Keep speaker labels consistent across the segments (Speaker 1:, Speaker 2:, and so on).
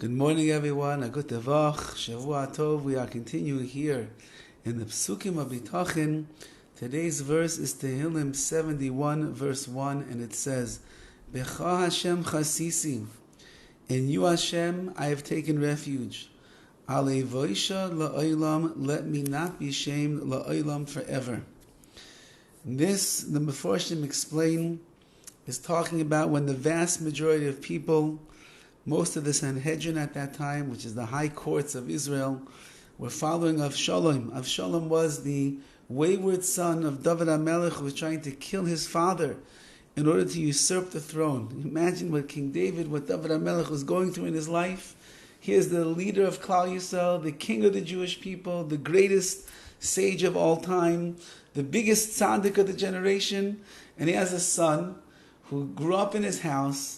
Speaker 1: Good morning, everyone. A good Tevach, Shavua Tov. We are continuing here in the Psukim of Bitachon. Today's verse is Tehillim 71, verse 1, and it says, Becha Hashem chasisi. In you, Hashem, I have taken refuge. Alei voisha la'olam, let me not be shamed la'olam forever. This, the Meforshim explain, is talking about when the vast majority of people, most of the Sanhedrin at that time, which is the high courts of Israel, were following Avshalom. Avshalom was the wayward son of Dovid HaMelech, who was trying to kill his father in order to usurp the throne. Imagine what King David, what Dovid HaMelech was going through in his life. He is the leader of Klal Yisrael, the king of the Jewish people, the greatest sage of all time, the biggest tzaddik of the generation, and he has a son who grew up in his house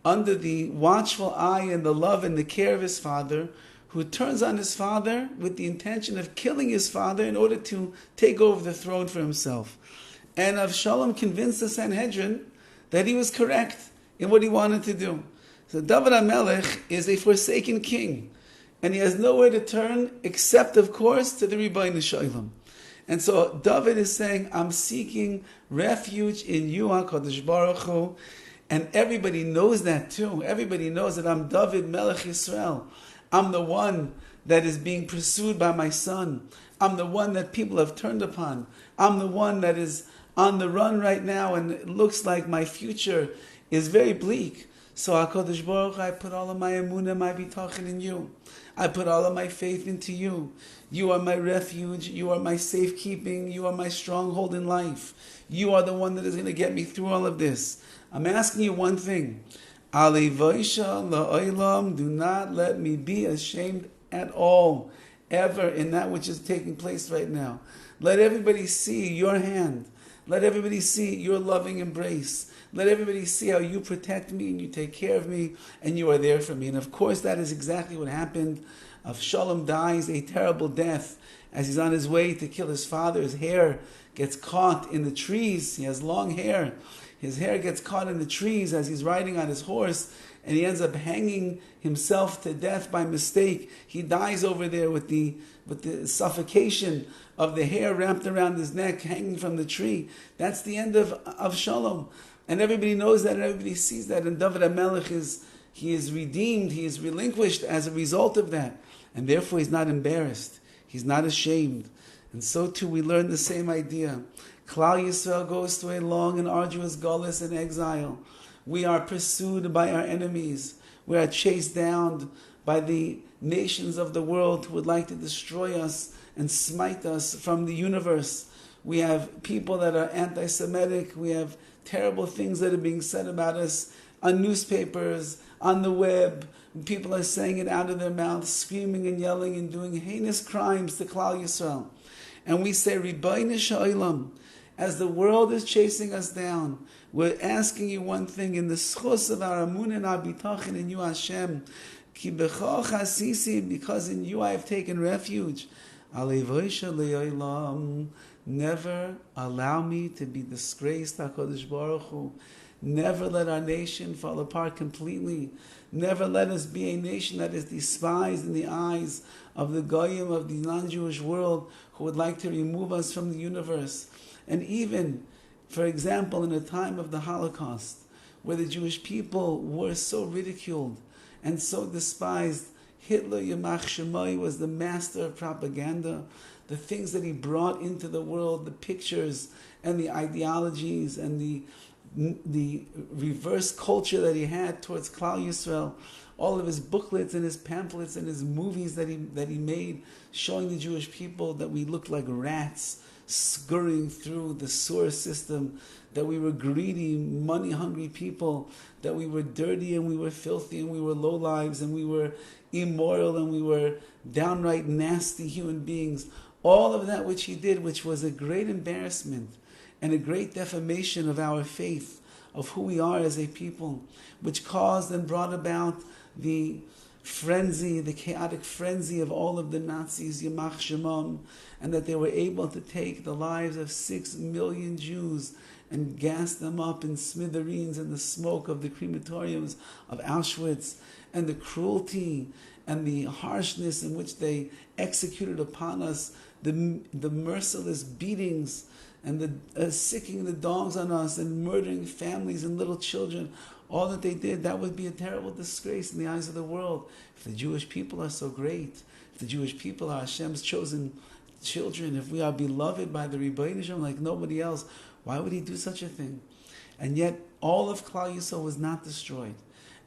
Speaker 1: under the watchful eye and the love and the care of his father, who turns on his father with the intention of killing his father in order to take over the throne for himself. And Avshalom convinced the Sanhedrin that he was correct in what he wanted to do. So Dovid HaMelech is a forsaken king, and he has nowhere to turn except, of course, to the Rabbi Shalom. And so Dovid is saying, I'm seeking refuge in you, HaKadosh Baruch Hu. And everybody knows that too. Everybody knows that I'm Dovid Melech Yisrael. I'm the one that is being pursued by my son. I'm the one that people have turned upon. I'm the one that is on the run right now, and it looks like my future is very bleak. So HaKadosh Baruch Hu, I put all of my emunah, my bitachon in you. I put all of my faith into you. You are my refuge. You are my safekeeping. You are my stronghold in life. You are the one that is going to get me through all of this. I'm asking you one thing. Alei voisha la'olam, do not let me be ashamed at all, ever, in that which is taking place right now. Let everybody see your hand. Let everybody see your loving embrace. Let everybody see how you protect me and you take care of me and you are there for me. And of course that is exactly what happened. Avshalom dies a terrible death as he's on his way to kill his father. His hair gets caught in the trees. He has long hair. His hair gets caught in the trees as he's riding on his horse, and he ends up hanging himself to death by mistake. He dies over there with the suffocation of the hair wrapped around his neck, hanging from the tree. That's the end of Avshalom. And everybody knows that, and everybody sees that. And Dovid HaMelech he is redeemed, he is relinquished as a result of that. And therefore he's not embarrassed. He's not ashamed. And so too we learn the same idea. Klal Yisrael goes through a long and arduous Galus and exile. We are pursued by our enemies. We are chased down by the nations of the world who would like to destroy us and smite us from the universe. We have people that are anti-Semitic. We have terrible things that are being said about us on newspapers, on the web. People are saying it out of their mouths, screaming and yelling and doing heinous crimes to Klal Yisrael. And we say, Ribbono shel Olam, as the world is chasing us down, we're asking you one thing, in the schus of our emunah and our bitachon in you, Hashem, ki becha chasisi, because in you I have taken refuge. Alei voisha le'olam, never allow me to be disgraced, HaKadosh Baruch Hu. Never let our nation fall apart completely. Never let us be a nation that is despised in the eyes of the goyim of the non-Jewish world who would like to remove us from the universe. And even, for example, in the time of the Holocaust, where the Jewish people were so ridiculed and so despised, Hitler, Yamach Shemai, was the master of propaganda. The things that he brought into the world, the pictures and the ideologies and the reverse culture that he had towards Klal Yisrael, all of his booklets and his pamphlets and his movies that he made, showing the Jewish people that we looked like rats scurrying through the sewer system, that we were greedy, money-hungry people, that we were dirty and we were filthy and we were lowlives and we were immoral and we were downright nasty human beings. All of that which he did, which was a great embarrassment and a great defamation of our faith, of who we are as a people, which caused and brought about the frenzy, the chaotic frenzy of all of the Nazis, Yamach Shemam, and that they were able to take the lives of 6 million Jews and gas them up in smithereens in the smoke of the crematoriums of Auschwitz, and the cruelty and the harshness in which they executed upon us, the merciless beatings and the sicking the dogs on us and murdering families and little children, all that they did, that would be a terrible disgrace in the eyes of the world. If the Jewish people are so great, if the Jewish people are Hashem's chosen children, if we are beloved by the Rebbeinu Shalom like nobody else, why would he do such a thing? And yet, all of Klal Yisrael was not destroyed.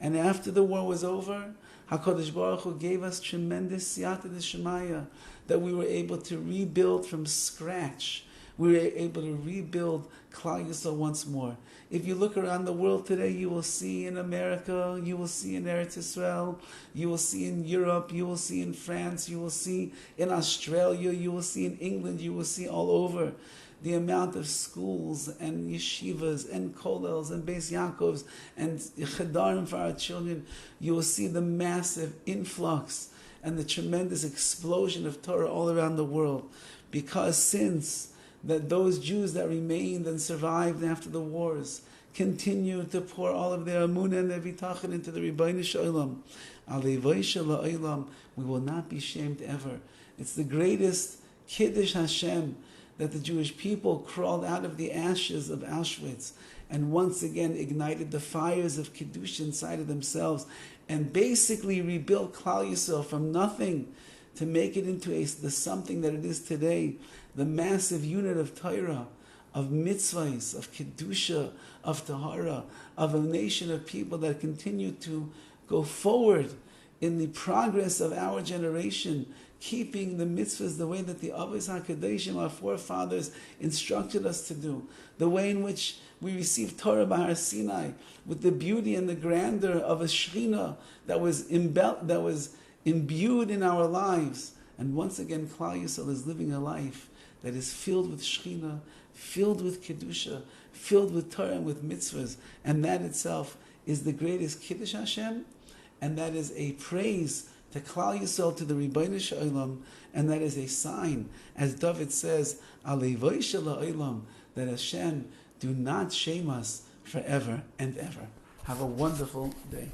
Speaker 1: And after the war was over, HaKadosh Baruch Hu gave us tremendous siyata d'shemaya, that we were able to rebuild from scratch. We were able to rebuild Klal Yisrael once more. If you look around the world today, you will see in America, you will see in Eretz Israel, you will see in Europe, you will see in France, you will see in Australia, you will see in England, you will see all over the amount of schools and yeshivas and kollels and Beis Yaakovs and chadarim for our children. You will see the massive influx and the tremendous explosion of Torah all around the world, because since that those Jews that remained and survived after the wars continued to pour all of their amunah and their bitachon into the Rebbeinu Shalom, Alevei Shalom, we will not be shamed ever. It's the greatest Kiddush Hashem that the Jewish people crawled out of the ashes of Auschwitz and once again ignited the fires of Kiddush inside of themselves and basically rebuilt Klal Yisrael from nothing to make it into the something that it is today, the massive unit of Torah, of mitzvahs, of Kedusha, of Tahara, of a nation of people that continue to go forward in the progress of our generation, keeping the mitzvahs the way that the Avos HaKadoshim, our forefathers, instructed us to do, the way in which we received Torah by Har Sinai, with the beauty and the grandeur of a Shekhinah that was imbued in our lives. And once again, Klal Yisrael is living a life that is filled with Shekhinah, filled with Kedusha, filled with Torah and with mitzvahs. And that itself is the greatest Kiddush Hashem, and that is a praise to Klal Yisrael, to the Rebbeinu Shalom, and that is a sign, as Dovid says, Alevei Shalom, that Hashem do not shame us forever and ever. Have a wonderful day.